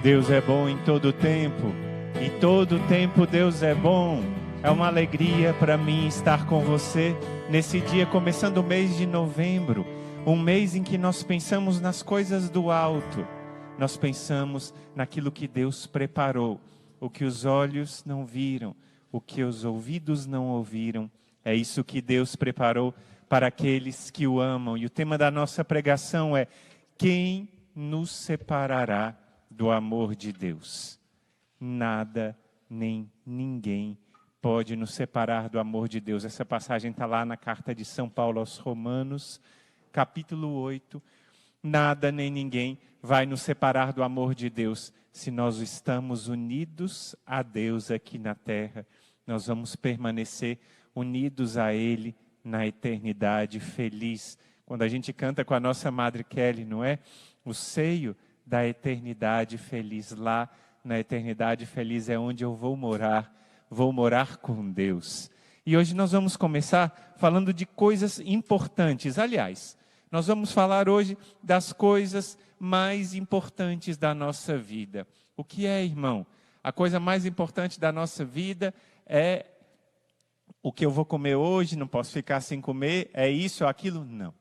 Deus é bom em todo tempo, e todo tempo Deus é bom. É uma alegria para mim estar com você nesse dia, começando o mês de novembro, um mês em que nós pensamos nas coisas do alto, nós pensamos naquilo que Deus preparou, o que os olhos não viram, o que os ouvidos não ouviram, é isso que Deus preparou para aqueles que o amam. E o tema da nossa pregação é: quem nos separará do amor de Deus? Nada nem ninguém pode nos separar do amor de Deus. Essa passagem está lá na carta de São Paulo aos Romanos, capítulo 8. Nada nem ninguém vai nos separar do amor de Deus. Se nós estamos unidos a Deus aqui na terra, nós vamos permanecer unidos a Ele na eternidade, feliz. Quando a gente canta com a nossa Madre Kelly, não é? O seio da eternidade feliz. Lá na eternidade feliz é onde eu vou morar com Deus. E hoje nós vamos começar falando de coisas importantes. Aliás, nós vamos falar hoje das coisas mais importantes da nossa vida. O que é, irmão? A coisa mais importante da nossa vida é o que eu vou comer hoje, não posso ficar sem comer, é isso ou aquilo? Não.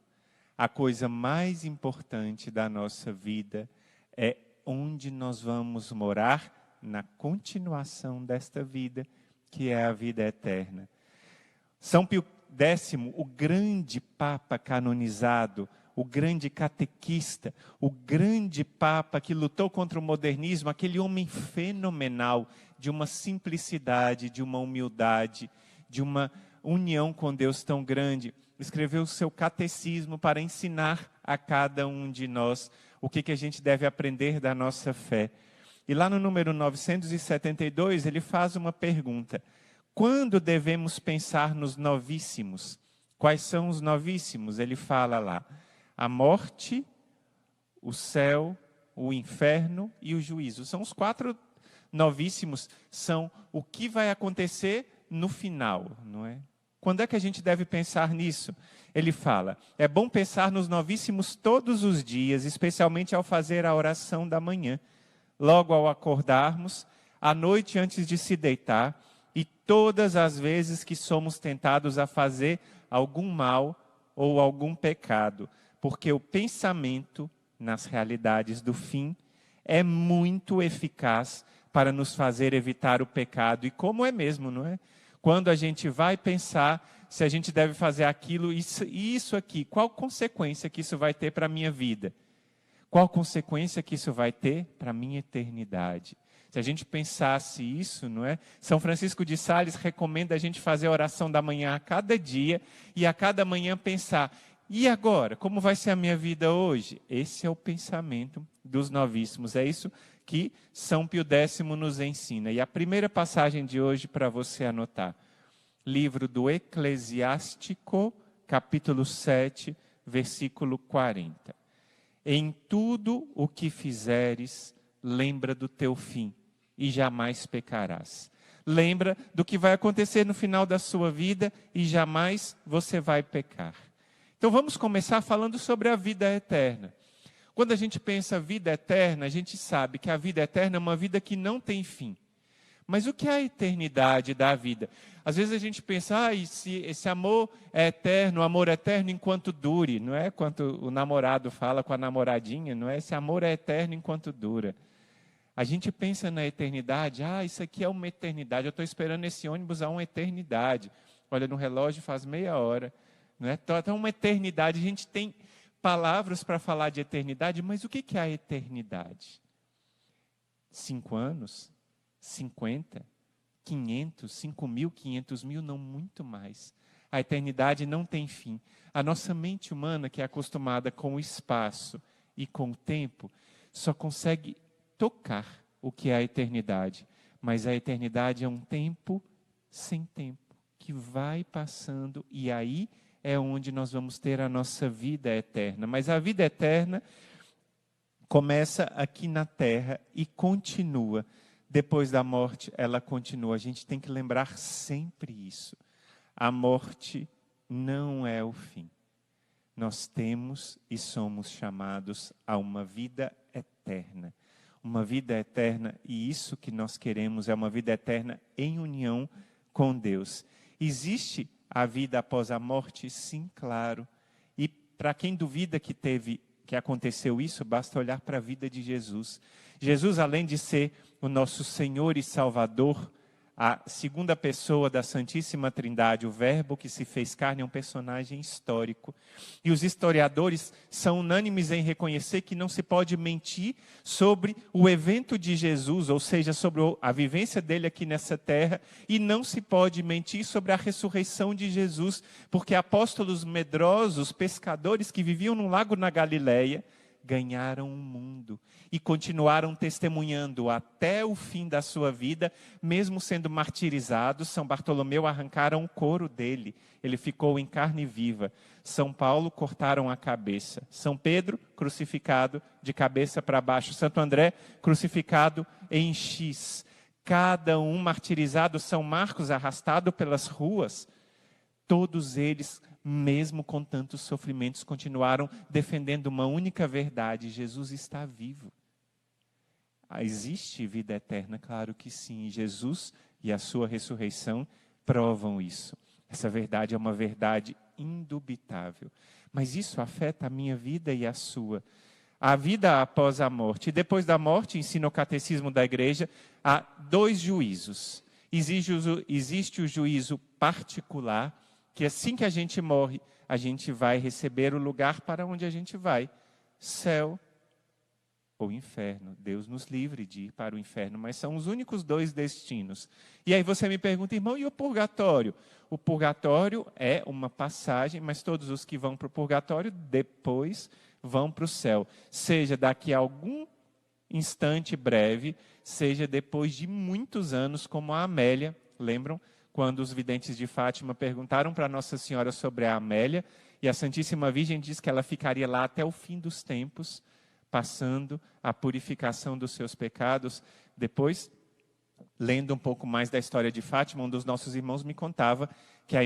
A coisa mais importante da nossa vida é onde nós vamos morar na continuação desta vida, que é a vida eterna. São Pio X, o grande Papa canonizado, o grande catequista, o grande Papa que lutou contra o modernismo, aquele homem fenomenal, de uma simplicidade, de uma humildade, de uma união com Deus tão grande, escreveu o seu catecismo para ensinar a cada um de nós o que a gente deve aprender da nossa fé. E lá no número 972, ele faz uma pergunta: quando devemos pensar nos novíssimos? Quais são os novíssimos? Ele fala lá: a morte, o céu, o inferno e o juízo. São os 4 novíssimos, são o que vai acontecer no final, não é? Quando é que a gente deve pensar nisso? Ele fala: é bom pensar nos novíssimos todos os dias, especialmente ao fazer a oração da manhã, logo ao acordarmos, à noite antes de se deitar, e todas as vezes que somos tentados a fazer algum mal ou algum pecado, porque o pensamento nas realidades do fim é muito eficaz para nos fazer evitar o pecado. E como é mesmo, não é? Quando a gente vai pensar se a gente deve fazer aquilo, isso aqui, qual consequência que isso vai ter para a minha vida? Qual consequência que isso vai ter para a minha eternidade? Se a gente pensasse isso, não é? São Francisco de Sales recomenda a gente fazer a oração da manhã a cada dia e a cada manhã pensar: e agora? Como vai ser a minha vida hoje? Esse é o pensamento dos novíssimos. É isso que São Pio X nos ensina. E a primeira passagem de hoje para você anotar: livro do Eclesiástico, capítulo 7, versículo 40. Em tudo o que fizeres, lembra do teu fim, e jamais pecarás. Lembra do que vai acontecer no final da sua vida, e jamais você vai pecar. Então vamos começar falando sobre a vida eterna. Quando a gente pensa vida eterna, a gente sabe que a vida eterna é uma vida que não tem fim. Mas o que é a eternidade da vida? Às vezes a gente pensa: esse amor é eterno, o amor eterno enquanto dure, não é? Quando o namorado fala com a namoradinha, não é? Esse amor é eterno enquanto dura. A gente pensa na eternidade: isso aqui é uma eternidade, eu estou esperando esse ônibus há uma eternidade. Olha no relógio, faz meia hora, não é? Então uma eternidade, a gente tem palavras para falar de eternidade, mas o que é a eternidade? 5 anos? 50, 500, 5.000, 500.000, não, muito mais. A eternidade não tem fim. A nossa mente humana, que é acostumada com o espaço e com o tempo, só consegue tocar o que é a eternidade. Mas a eternidade é um tempo sem tempo, que vai passando, e aí é onde nós vamos ter a nossa vida eterna. Mas a vida eterna começa aqui na terra e continua. Depois da morte, ela continua. A gente tem que lembrar sempre isso. A morte não é o fim. Nós temos e somos chamados a uma vida eterna. uma vida eterna, e isso que nós queremos é uma vida eterna em união com Deus. Existe a vida após a morte? Sim, claro. E para quem duvida que aconteceu isso, basta olhar para a vida de Jesus. Jesus, além de ser o nosso Senhor e Salvador, a segunda pessoa da Santíssima Trindade, o Verbo que se fez carne, é um personagem histórico. E os historiadores são unânimes em reconhecer que não se pode mentir sobre o evento de Jesus, ou seja, sobre a vivência dele aqui nessa terra, e não se pode mentir sobre a ressurreição de Jesus, porque apóstolos medrosos, pescadores que viviam num lago na Galileia, ganharam o mundo e continuaram testemunhando até o fim da sua vida, mesmo sendo martirizados. São Bartolomeu arrancaram o couro dele, ele ficou em carne viva. São Paulo cortaram a cabeça. São Pedro crucificado de cabeça para baixo. Santo André crucificado em X. Cada um martirizado. São Marcos arrastado pelas ruas. Todos eles, mesmo com tantos sofrimentos, continuaram defendendo uma única verdade: Jesus está vivo. Existe vida eterna? Claro que sim. Jesus e a sua ressurreição provam isso. Essa verdade é uma verdade indubitável. Mas isso afeta a minha vida e a sua. A vida após a morte. E depois da morte, ensina o catecismo da igreja, há dois juízos. Existe o juízo particular, que assim que a gente morre, a gente vai receber o lugar para onde a gente vai. Céu ou inferno. Deus nos livre de ir para o inferno, mas são os únicos dois destinos. E aí você me pergunta, irmão, e o purgatório? O purgatório é uma passagem, mas todos os que vão para o purgatório depois vão para o céu. Seja daqui a algum instante breve, seja depois de muitos anos, como a Amélia, lembram? Quando os videntes de Fátima perguntaram para Nossa Senhora sobre a Amélia, e a Santíssima Virgem diz que ela ficaria lá até o fim dos tempos, passando a purificação dos seus pecados. Depois, lendo um pouco mais da história de Fátima, um dos nossos irmãos me contava que a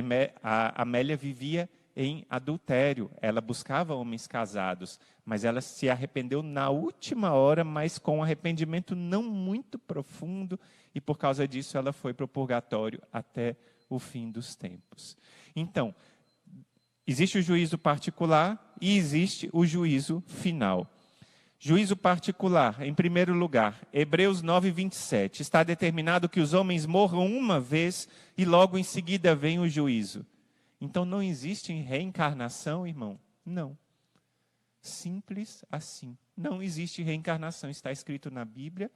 Amélia vivia em adultério. Ela buscava homens casados, mas ela se arrependeu na última hora, mas com um arrependimento não muito profundo, e por causa disso ela foi para o purgatório até o fim dos tempos. Então, existe o juízo particular e existe o juízo final. Juízo particular, em primeiro lugar, Hebreus 9:27. Está determinado que os homens morram uma vez e logo em seguida vem o juízo. Então não existe reencarnação, irmão? Não. Simples assim. Não existe reencarnação. Está escrito na Bíblia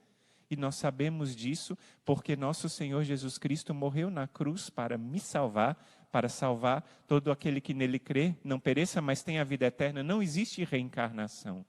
e nós sabemos disso porque nosso Senhor Jesus Cristo morreu na cruz para me salvar, para salvar todo aquele que nele crê, não pereça, mas tenha a vida eterna. Não existe reencarnação.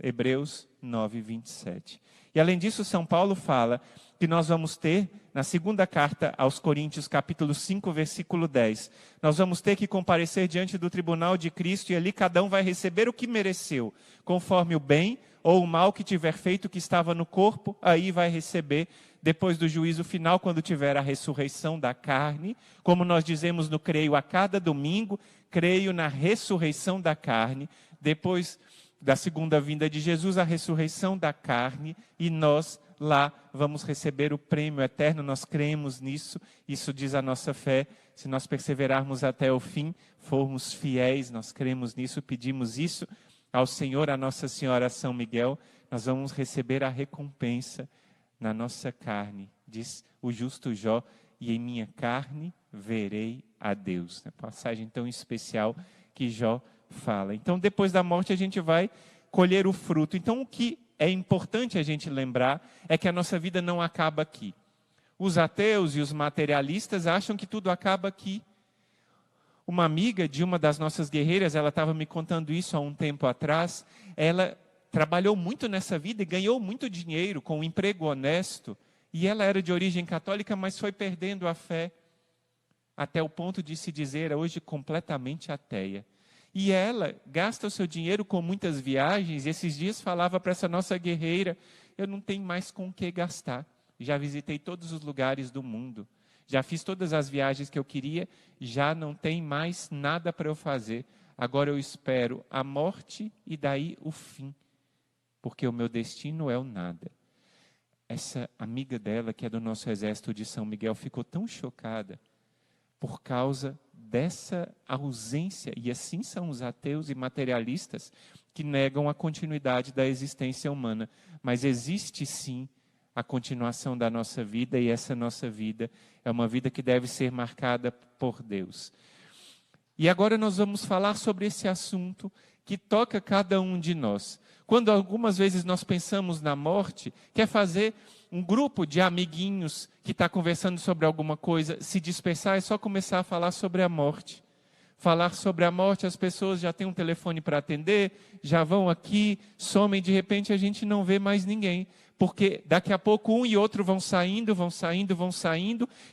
Hebreus 9:27. E além disso, São Paulo fala que nós vamos ter, na segunda carta aos Coríntios, capítulo 5, versículo 10, nós vamos ter que comparecer diante do tribunal de Cristo, e ali cada um vai receber o que mereceu, conforme o bem ou o mal que tiver feito, que estava no corpo, aí vai receber, depois do juízo final, quando tiver a ressurreição da carne. Como nós dizemos no Creio a cada domingo, creio na ressurreição da carne, depois da segunda vinda de Jesus, a ressurreição da carne, e nós lá vamos receber o prêmio eterno. Nós cremos nisso, isso diz a nossa fé. Se nós perseverarmos até o fim, formos fiéis, nós cremos nisso, pedimos isso ao Senhor, a Nossa Senhora, a São Miguel, nós vamos receber a recompensa na nossa carne. Diz o justo Jó, e em minha carne verei a Deus. Uma passagem tão especial que Jó fala. Então, depois da morte, a gente vai colher o fruto. Então, o que é importante a gente lembrar é que a nossa vida não acaba aqui. Os ateus e os materialistas acham que tudo acaba aqui. Uma amiga de uma das nossas guerreiras, ela estava me contando isso há um tempo atrás, ela trabalhou muito nessa vida e ganhou muito dinheiro com um emprego honesto, e ela era de origem católica, mas foi perdendo a fé, até o ponto de se dizer hoje completamente ateia. E ela gasta o seu dinheiro com muitas viagens, e esses dias falava para essa nossa guerreira, eu não tenho mais com o que gastar, já visitei todos os lugares do mundo, já fiz todas as viagens que eu queria, já não tem mais nada para eu fazer. Agora eu espero a morte e daí o fim. porque o meu destino é o nada. Essa amiga dela, que é do nosso exército de São Miguel, ficou tão chocada por causa dessa ausência, e assim são os ateus e materialistas que negam a continuidade da existência humana. Mas existe sim a continuação da nossa vida, e essa nossa vida é uma vida que deve ser marcada por Deus. E agora nós vamos falar sobre esse assunto que toca cada um de nós. Quando algumas vezes nós pensamos na morte, quer fazer um grupo de amiguinhos que está conversando sobre alguma coisa, se dispersar, é só começar a falar sobre a morte. Falar sobre a morte, as pessoas já têm um telefone para atender, já vão aqui, somem, de repente a gente não vê mais ninguém. Porque daqui a pouco um e outro vão saindo,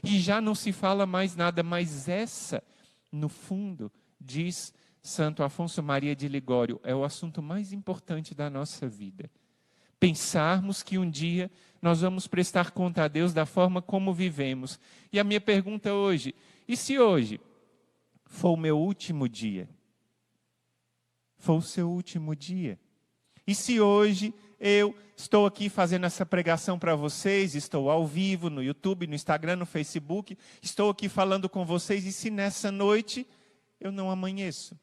e já não se fala mais nada. Mas essa, no fundo, diz Santo Afonso Maria de Ligório, é o assunto mais importante da nossa vida. Pensarmos que um dia nós vamos prestar conta a Deus da forma como vivemos. E a minha pergunta hoje, e se hoje for o meu último dia? For o seu último dia? E se hoje eu estou aqui fazendo essa pregação para vocês, estou ao vivo no YouTube, no Instagram, no Facebook, estou aqui falando com vocês, e se nessa noite eu não amanheço?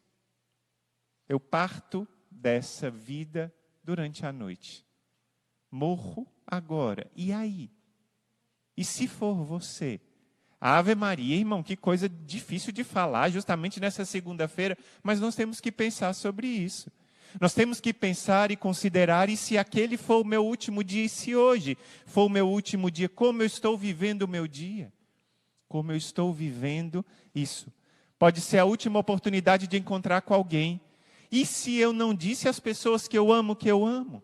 Eu parto dessa vida durante a noite. Morro agora. E aí? E se for você? Ave Maria, irmão, que coisa difícil de falar justamente nessa segunda-feira, mas nós temos que pensar sobre isso. Nós temos que pensar e considerar, e se aquele for o meu último dia, e se hoje for o meu último dia, como eu estou vivendo o meu dia? Como eu estou vivendo isso? Pode ser a última oportunidade de encontrar com alguém. E se eu não disse às pessoas que eu amo, que eu amo?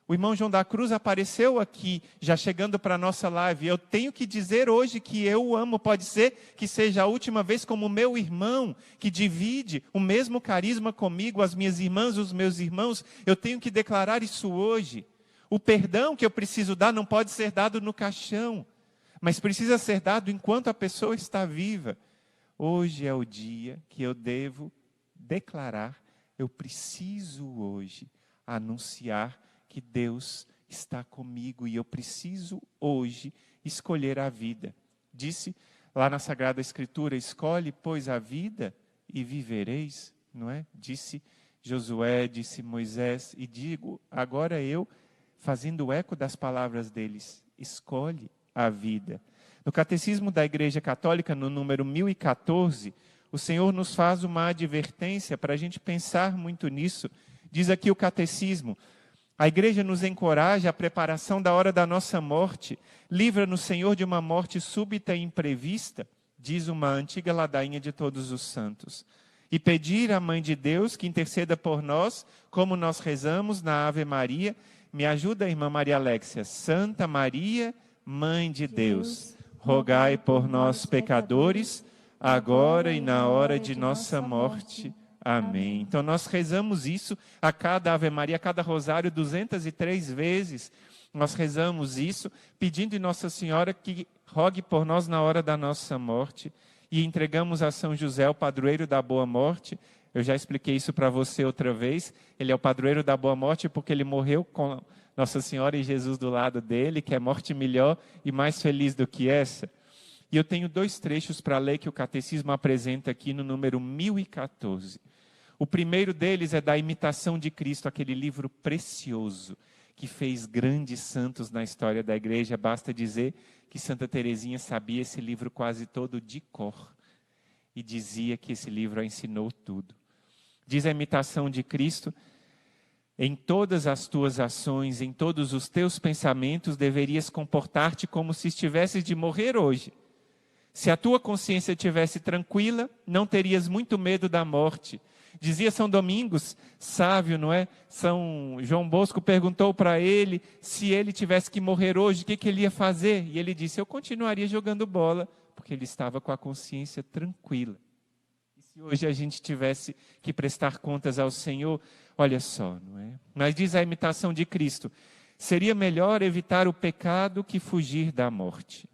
O irmão João da Cruz apareceu aqui, já chegando para a nossa live. Eu tenho que dizer hoje que eu o amo. Pode ser que seja a última vez, como meu irmão, que divide o mesmo carisma comigo, as minhas irmãs, os meus irmãos. Eu tenho que declarar isso hoje. O perdão que eu preciso dar não pode ser dado no caixão, mas precisa ser dado enquanto a pessoa está viva. Hoje é o dia que eu devo declarar, eu preciso hoje anunciar que Deus está comigo, e eu preciso hoje escolher a vida. Disse lá na Sagrada Escritura, escolhe, pois, a vida e vivereis, não é? Disse Josué, disse Moisés, e digo agora eu, fazendo eco das palavras deles, escolhe a vida. No Catecismo da Igreja Católica, no número 1014, o Senhor nos faz uma advertência para a gente pensar muito nisso. Diz aqui o Catecismo: a Igreja nos encoraja à preparação da hora da nossa morte. Livra-nos, Senhor, de uma morte súbita e imprevista, diz uma antiga ladainha de todos os santos. E pedir à Mãe de Deus que interceda por nós, como nós rezamos na Ave Maria. Me ajuda, irmã Maria Alexia. Santa Maria, Mãe de Deus, rogai por nós, pecadores, agora e na hora de nossa morte. Amém. Então nós rezamos isso a cada Ave Maria, a cada rosário, 203 vezes. Nós rezamos isso, pedindo em Nossa Senhora que rogue por nós na hora da nossa morte. E entregamos a São José, o padroeiro da boa morte. Eu já expliquei isso para você outra vez. Ele é o padroeiro da boa morte porque ele morreu com Nossa Senhora e Jesus do lado dele, que é morte melhor e mais feliz do que essa. E eu tenho 2 trechos para ler que o Catecismo apresenta aqui no número 1014. O primeiro deles é da Imitação de Cristo, aquele livro precioso que fez grandes santos na história da igreja. Basta dizer que Santa Teresinha sabia esse livro quase todo de cor e dizia que esse livro a ensinou tudo. Diz a Imitação de Cristo: em todas as tuas ações, em todos os teus pensamentos, deverias comportar-te como se estivesses de morrer hoje. Se a tua consciência estivesse tranquila, não terias muito medo da morte. Dizia São Domingos, sábio, não é? São João Bosco perguntou para ele se ele tivesse que morrer hoje, o que ele ia fazer? E ele disse: eu continuaria jogando bola, porque ele estava com a consciência tranquila. E se hoje a gente tivesse que prestar contas ao Senhor, olha só, não é? Mas diz a Imitação de Cristo: seria melhor evitar o pecado que fugir da morte.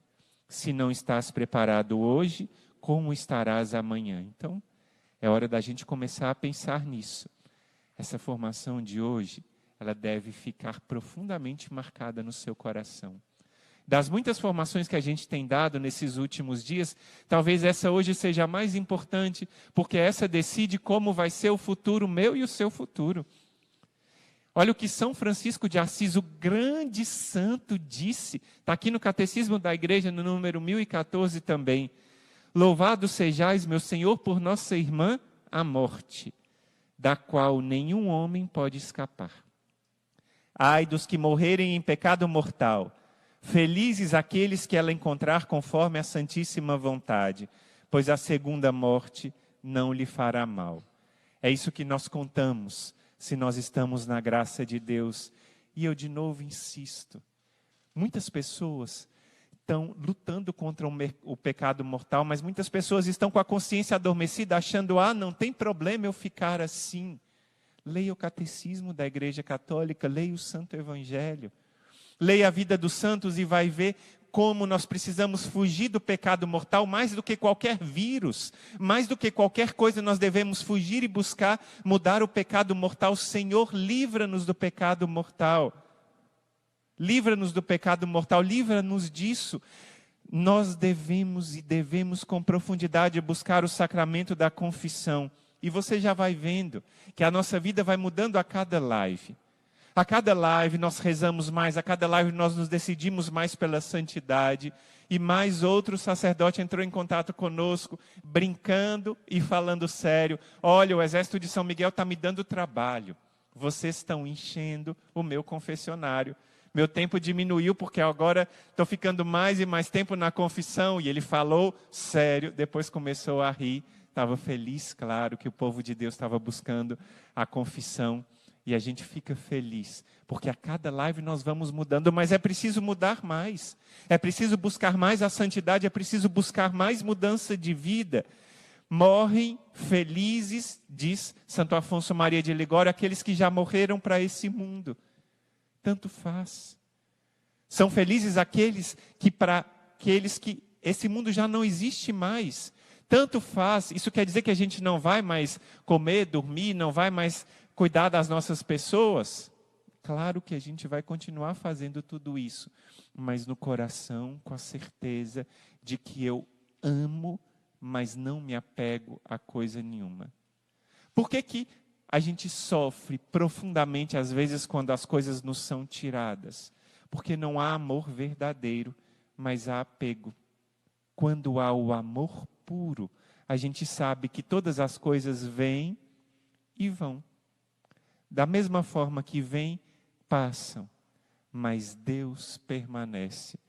Se não estás preparado hoje, como estarás amanhã? Então, é hora da gente começar a pensar nisso. Essa formação de hoje ela deve ficar profundamente marcada no seu coração. Das muitas formações que a gente tem dado nesses últimos dias, talvez essa hoje seja a mais importante, porque essa decide como vai ser o futuro meu e o seu futuro. Olha o que São Francisco de Assis, o grande santo, disse. Está aqui no Catecismo da Igreja, no número 1014 também. Louvado sejais, meu Senhor, por nossa irmã, a morte, da qual nenhum homem pode escapar. Ai dos que morrerem em pecado mortal, felizes aqueles que ela encontrar conforme a santíssima vontade, pois a segunda morte não lhe fará mal. É isso que nós contamos, se nós estamos na graça de Deus. E eu de novo insisto, muitas pessoas estão lutando contra o pecado mortal, mas muitas pessoas estão com a consciência adormecida, achando, não tem problema eu ficar assim. Leia o Catecismo da Igreja Católica, leia o Santo Evangelho. Leia a vida dos santos e vai ver como nós precisamos fugir do pecado mortal, mais do que qualquer vírus, mais do que qualquer coisa nós devemos fugir e buscar mudar o pecado mortal. Senhor, livra-nos do pecado mortal. Livra-nos do pecado mortal, livra-nos disso. Nós devemos com profundidade buscar o sacramento da confissão. E você já vai vendo que a nossa vida vai mudando a cada live. A cada live nós rezamos mais, a cada live nós nos decidimos mais pela santidade. E mais outro sacerdote entrou em contato conosco, brincando e falando sério. Olha, o exército de São Miguel está me dando trabalho. Vocês estão enchendo o meu confessionário. Meu tempo diminuiu porque agora estou ficando mais e mais tempo na confissão. E ele falou sério, depois começou a rir. Estava feliz, claro, que o povo de Deus estava buscando a confissão. E a gente fica feliz, porque a cada live nós vamos mudando, mas é preciso mudar mais. É preciso buscar mais a santidade, é preciso buscar mais mudança de vida. Morrem felizes, diz Santo Afonso Maria de Ligório, aqueles que já morreram para esse mundo. Tanto faz. São felizes aqueles que esse mundo já não existe mais. Tanto faz. Isso quer dizer que a gente não vai mais comer, dormir, não vai mais cuidar das nossas pessoas? Claro que a gente vai continuar fazendo tudo isso, mas no coração, com a certeza de que eu amo, mas não me apego a coisa nenhuma. Por que a gente sofre profundamente, às vezes, quando as coisas nos são tiradas? Porque não há amor verdadeiro, mas há apego. Quando há o amor puro, a gente sabe que todas as coisas vêm e vão. Da mesma forma que vêm, passam, mas Deus permanece.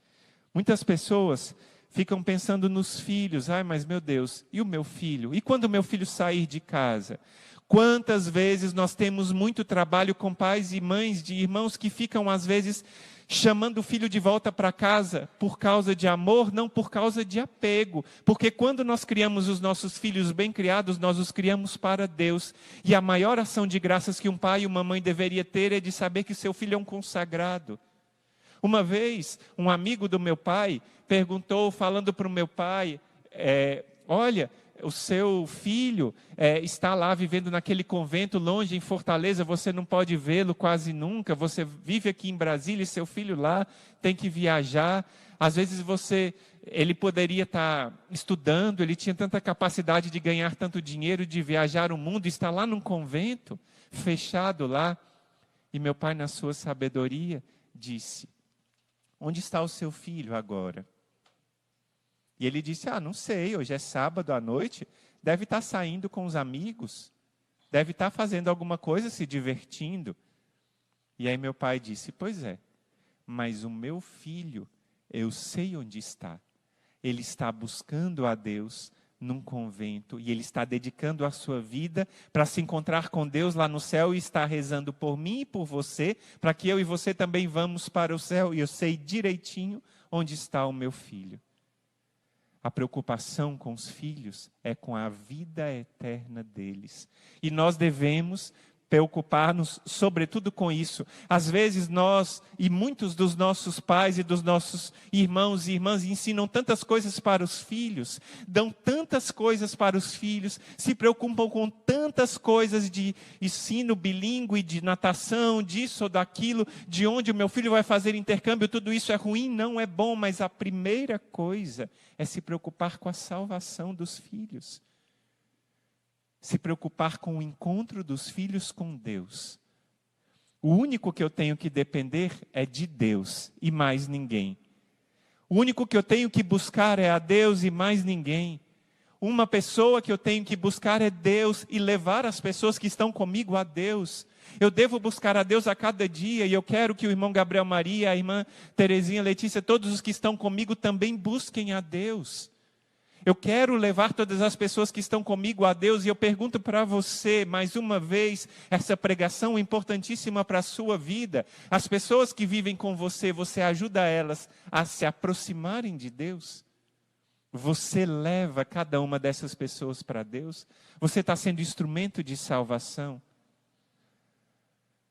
Muitas pessoas ficam pensando nos filhos. Mas meu Deus, e o meu filho? E quando o meu filho sair de casa? Quantas vezes nós temos muito trabalho com pais e mães de irmãos que ficam, às vezes, chamando o filho de volta para casa por causa de amor, não por causa de apego. Porque quando nós criamos os nossos filhos bem criados, nós os criamos para Deus. E a maior ação de graças que um pai e uma mãe deveria ter é de saber que seu filho é um consagrado. Uma vez, um amigo do meu pai perguntou, falando para o meu pai, olha, o seu filho está lá vivendo naquele convento longe em Fortaleza, você não pode vê-lo quase nunca, você vive aqui em Brasília e seu filho lá tem que viajar. Às vezes ele poderia estar estudando, ele tinha tanta capacidade de ganhar tanto dinheiro, de viajar o mundo, está lá num convento, fechado lá. E meu pai, na sua sabedoria, disse: onde está o seu filho agora? E ele disse: não sei, hoje é sábado à noite, deve estar saindo com os amigos, deve estar fazendo alguma coisa, se divertindo. E aí meu pai disse: pois é, mas o meu filho, eu sei onde está. Ele está buscando a Deus num convento, e ele está dedicando a sua vida para se encontrar com Deus lá no céu, e está rezando por mim e por você, para que eu e você também vamos para o céu, e eu sei direitinho onde está o meu filho. A preocupação com os filhos é com a vida eterna deles. E nós devemos preocupar-nos sobretudo com isso. Às vezes nós e muitos dos nossos pais e dos nossos irmãos e irmãs ensinam tantas coisas para os filhos, dão tantas coisas para os filhos, se preocupam com tantas coisas de ensino bilíngue, de natação, disso ou daquilo, de onde o meu filho vai fazer intercâmbio. Tudo isso é ruim? Não é bom, mas a primeira coisa é se preocupar com a salvação dos filhos. Se preocupar com o encontro dos filhos com Deus. O único que eu tenho que depender é de Deus e mais ninguém. O único que eu tenho que buscar é a Deus e mais ninguém. Uma pessoa que eu tenho que buscar é Deus e levar as pessoas que estão comigo a Deus. Eu devo buscar a Deus a cada dia e eu quero que o irmão Gabriel Maria, a irmã Terezinha, Letícia, todos os que estão comigo também busquem a Deus. Eu quero levar todas as pessoas que estão comigo a Deus e eu pergunto para você, mais uma vez, essa pregação importantíssima para a sua vida. As pessoas que vivem com você, você ajuda elas a se aproximarem de Deus? Você leva cada uma dessas pessoas para Deus? Você está sendo instrumento de salvação?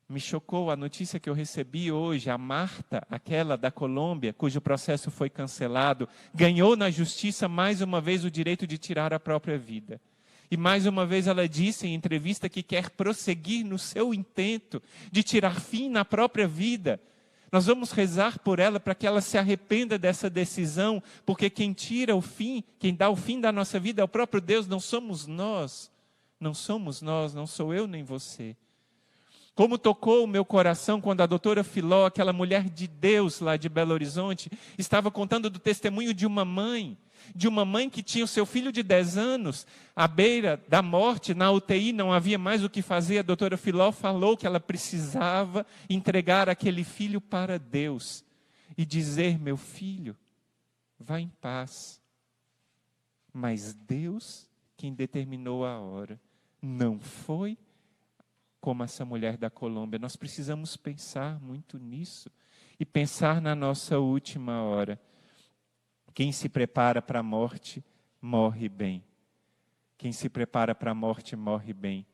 Me chocou a notícia que eu recebi hoje. A Marta, aquela da Colômbia, cujo processo foi cancelado, ganhou na justiça mais uma vez o direito de tirar a própria vida. E mais uma vez ela disse em entrevista que quer prosseguir no seu intento de tirar fim na própria vida. Nós vamos rezar por ela para que ela se arrependa dessa decisão, porque quem tira o fim, quem dá o fim da nossa vida é o próprio Deus, não somos nós. Não somos nós, não sou eu nem você. Como tocou o meu coração quando a doutora Filó, aquela mulher de Deus lá de Belo Horizonte, estava contando do testemunho de uma mãe que tinha o seu filho de 10 anos, à beira da morte, na UTI, não havia mais o que fazer. A doutora Filó falou que ela precisava entregar aquele filho para Deus e dizer: meu filho, vá em paz. Mas Deus quem determinou a hora, não foi como essa mulher da Colômbia. Nós precisamos pensar muito nisso e pensar na nossa última hora. Quem se prepara para a morte, morre bem. Quem se prepara para a morte, morre bem.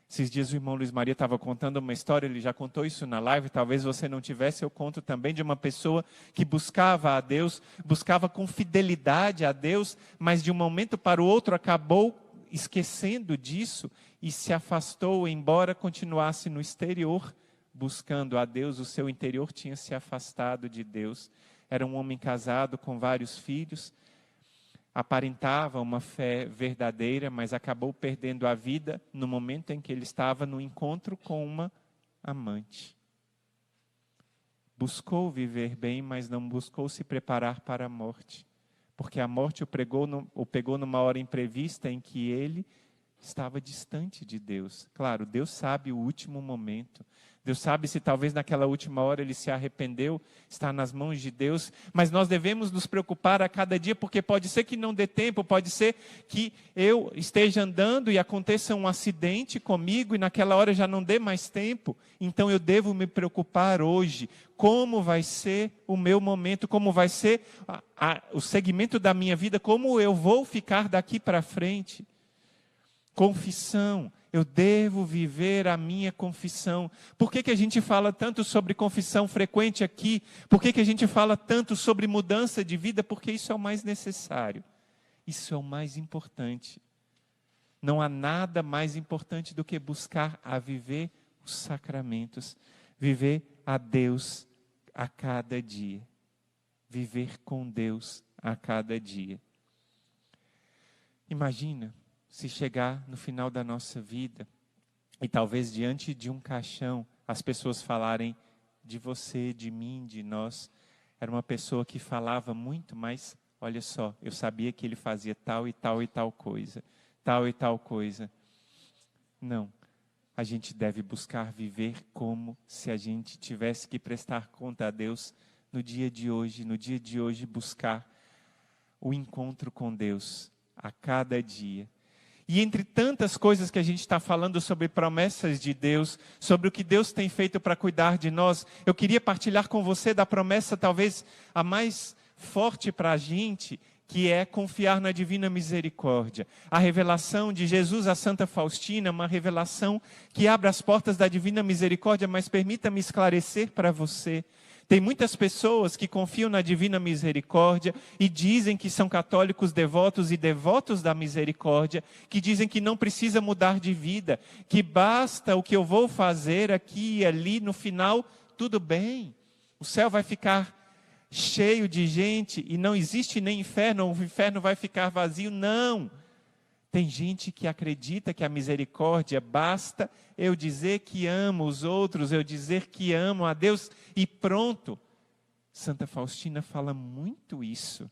Esses dias o irmão Luiz Maria estava contando uma história, ele já contou isso na live, talvez você não tivesse, eu conto também, de uma pessoa que buscava a Deus, buscava com fidelidade a Deus, mas de um momento para o outro acabou esquecendo disso e se afastou, embora continuasse no exterior buscando a Deus, o seu interior tinha se afastado de Deus. Era um homem casado com vários filhos, aparentava uma fé verdadeira, mas acabou perdendo a vida no momento em que ele estava no encontro com uma amante. Buscou viver bem, mas não buscou se preparar para a morte, porque a morte o pegou numa hora imprevista em que ele estava distante de Deus. Claro, Deus sabe o último momento. Deus sabe se talvez naquela última hora ele se arrependeu, está nas mãos de Deus. Mas nós devemos nos preocupar a cada dia, porque pode ser que não dê tempo, pode ser que eu esteja andando e aconteça um acidente comigo e naquela hora já não dê mais tempo. Então eu devo me preocupar hoje. Como vai ser o meu momento, como vai ser o segmento da minha vida, como eu vou ficar daqui para frente. Confissão, eu devo viver a minha confissão. Por que a gente fala tanto sobre confissão frequente aqui? Por que a gente fala tanto sobre mudança de vida? Porque isso é o mais necessário. Isso é o mais importante. Não há nada mais importante do que buscar a viver os sacramentos. Viver a Deus a cada dia. Viver com Deus a cada dia. Imagina se chegar no final da nossa vida e talvez diante de um caixão as pessoas falarem de você, de mim, de nós. Era uma pessoa que falava muito, mas olha só, eu sabia que ele fazia tal e tal e tal coisa, tal e tal coisa. Não, a gente deve buscar viver como se a gente tivesse que prestar conta a Deus no dia de hoje buscar o encontro com Deus a cada dia. E entre tantas coisas que a gente está falando sobre promessas de Deus, sobre o que Deus tem feito para cuidar de nós, eu queria partilhar com você da promessa talvez a mais forte para a gente, que é confiar na divina misericórdia. A revelação de Jesus a Santa Faustina é uma revelação que abre as portas da divina misericórdia, mas permita-me esclarecer para você. Tem muitas pessoas que confiam na divina misericórdia e dizem que são católicos devotos e devotos da misericórdia, que dizem que não precisa mudar de vida, que basta o que eu vou fazer aqui e ali, no final, tudo bem. O céu vai ficar cheio de gente e não existe nem inferno, o inferno vai ficar vazio. Não! Tem gente que acredita que a misericórdia basta eu dizer que amo os outros, eu dizer que amo a Deus e pronto. Santa Faustina fala muito isso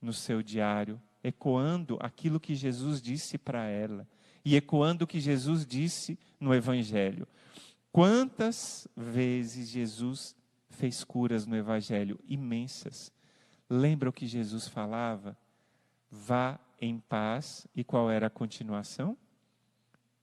no seu diário, ecoando aquilo que Jesus disse para ela e ecoando o que Jesus disse no Evangelho. Quantas vezes Jesus fez curas no Evangelho? Imensas. Lembra o que Jesus falava? Vá em paz. E qual era a continuação?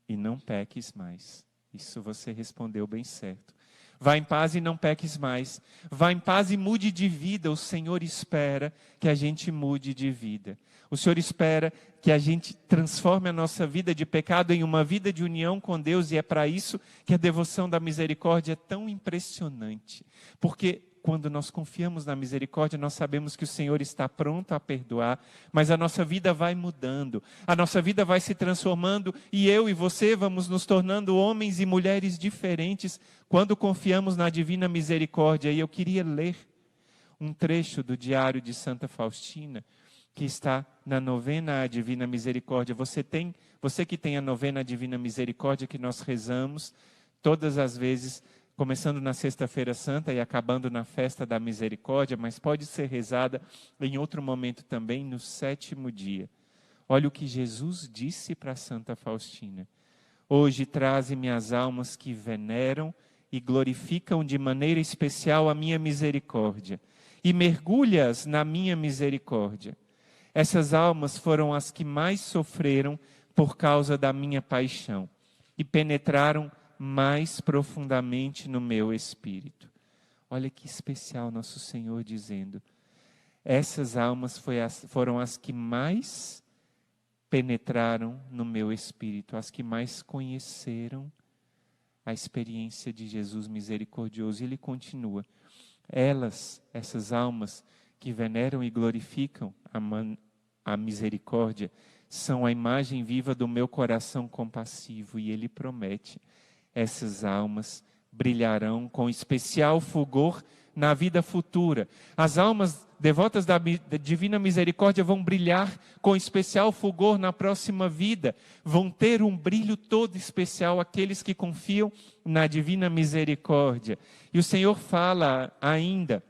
E não peques mais. Isso você respondeu bem certo. Vá em paz e não peques mais. Vá em paz e mude de vida. O Senhor espera que a gente mude de vida. O Senhor espera que a gente transforme a nossa vida de pecado em uma vida de união com Deus. E é para isso que a devoção da misericórdia é tão impressionante. Porque quando nós confiamos na misericórdia, nós sabemos que o Senhor está pronto a perdoar, mas a nossa vida vai mudando, a nossa vida vai se transformando e eu e você vamos nos tornando homens e mulheres diferentes quando confiamos na divina misericórdia. E eu queria ler um trecho do diário de Santa Faustina, que está na novena à Divina Misericórdia. Você que tem a novena à Divina Misericórdia que nós rezamos todas as vezes, começando na Sexta-feira Santa e acabando na Festa da Misericórdia, mas pode ser rezada em outro momento também, no 7º dia. Olha o que Jesus disse para Santa Faustina. Hoje traze-me as almas que veneram e glorificam de maneira especial a minha misericórdia, e mergulha-as na minha misericórdia. Essas almas foram as que mais sofreram por causa da minha paixão, e penetraram mais profundamente no meu espírito. Olha que especial nosso Senhor dizendo, essas almas foram as que mais penetraram no meu espírito, as que mais conheceram a experiência de Jesus misericordioso. E ele continua, essas almas que veneram e glorificam a misericórdia, são a imagem viva do meu coração compassivo. E ele promete, essas almas brilharão com especial fulgor na vida futura. As almas devotas da divina misericórdia vão brilhar com especial fulgor na próxima vida. Vão ter um brilho todo especial aqueles que confiam na divina misericórdia. E o Senhor fala ainda,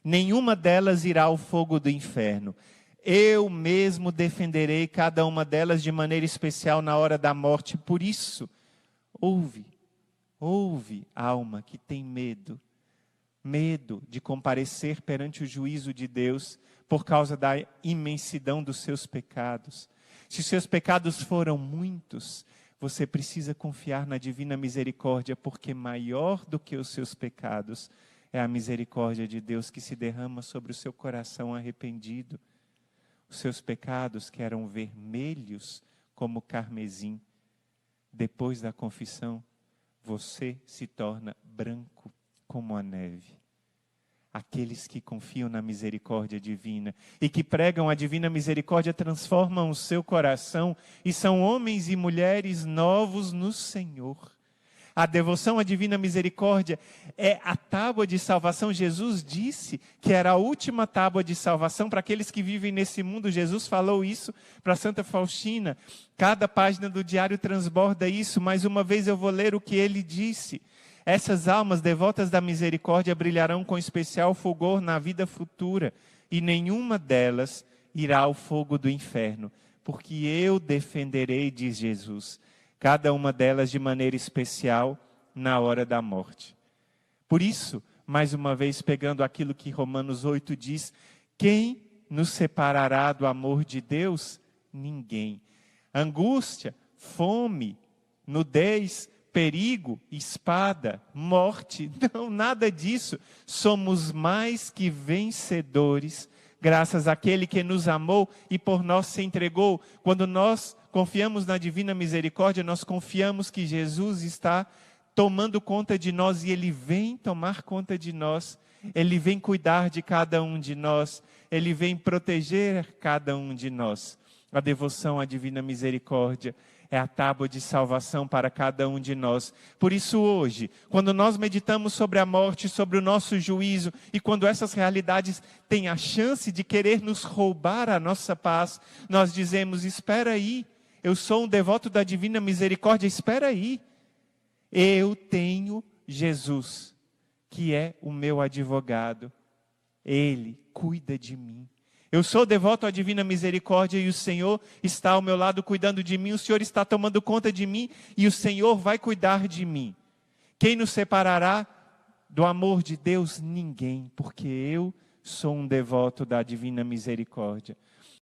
nenhuma delas irá ao fogo do inferno. Eu mesmo defenderei cada uma delas de maneira especial na hora da morte. Por isso, ouve, alma que tem medo de comparecer perante o juízo de Deus por causa da imensidão dos seus pecados. Se seus pecados foram muitos, você precisa confiar na divina misericórdia, porque maior do que os seus pecados é a misericórdia de Deus que se derrama sobre o seu coração arrependido. Os seus pecados, que eram vermelhos como carmesim, depois da confissão, você se torna branco como a neve. Aqueles que confiam na misericórdia divina e que pregam a divina misericórdia transformam o seu coração e são homens e mulheres novos no Senhor. A devoção à divina misericórdia é a tábua de salvação. Jesus disse que era a última tábua de salvação para aqueles que vivem nesse mundo. Jesus falou isso para Santa Faustina. Cada página do diário transborda isso. Mais uma vez eu vou ler o que ele disse. Essas almas devotas da misericórdia brilharão com especial fulgor na vida futura, e nenhuma delas irá ao fogo do inferno, porque eu defenderei, diz Jesus, cada uma delas de maneira especial na hora da morte. Por isso, mais uma vez pegando aquilo que Romanos 8 diz, quem nos separará do amor de Deus? Ninguém. Angústia, fome, nudez, perigo, espada, morte, não, nada disso. Somos mais que vencedores graças àquele que nos amou e por nós se entregou. Quando nós confiamos na divina misericórdia, nós confiamos que Jesus está tomando conta de nós e Ele vem tomar conta de nós. Ele vem cuidar de cada um de nós. Ele vem proteger cada um de nós. A devoção à divina misericórdia é a tábua de salvação para cada um de nós. Por isso hoje, quando nós meditamos sobre a morte, sobre o nosso juízo, e quando essas realidades têm a chance de querer nos roubar a nossa paz, nós dizemos, espera aí, eu sou um devoto da divina misericórdia, espera aí. Eu tenho Jesus, que é o meu advogado. Ele cuida de mim. Eu sou devoto à divina misericórdia e o Senhor está ao meu lado cuidando de mim. O Senhor está tomando conta de mim e o Senhor vai cuidar de mim. Quem nos separará do amor de Deus? Ninguém, porque eu sou um devoto da divina misericórdia.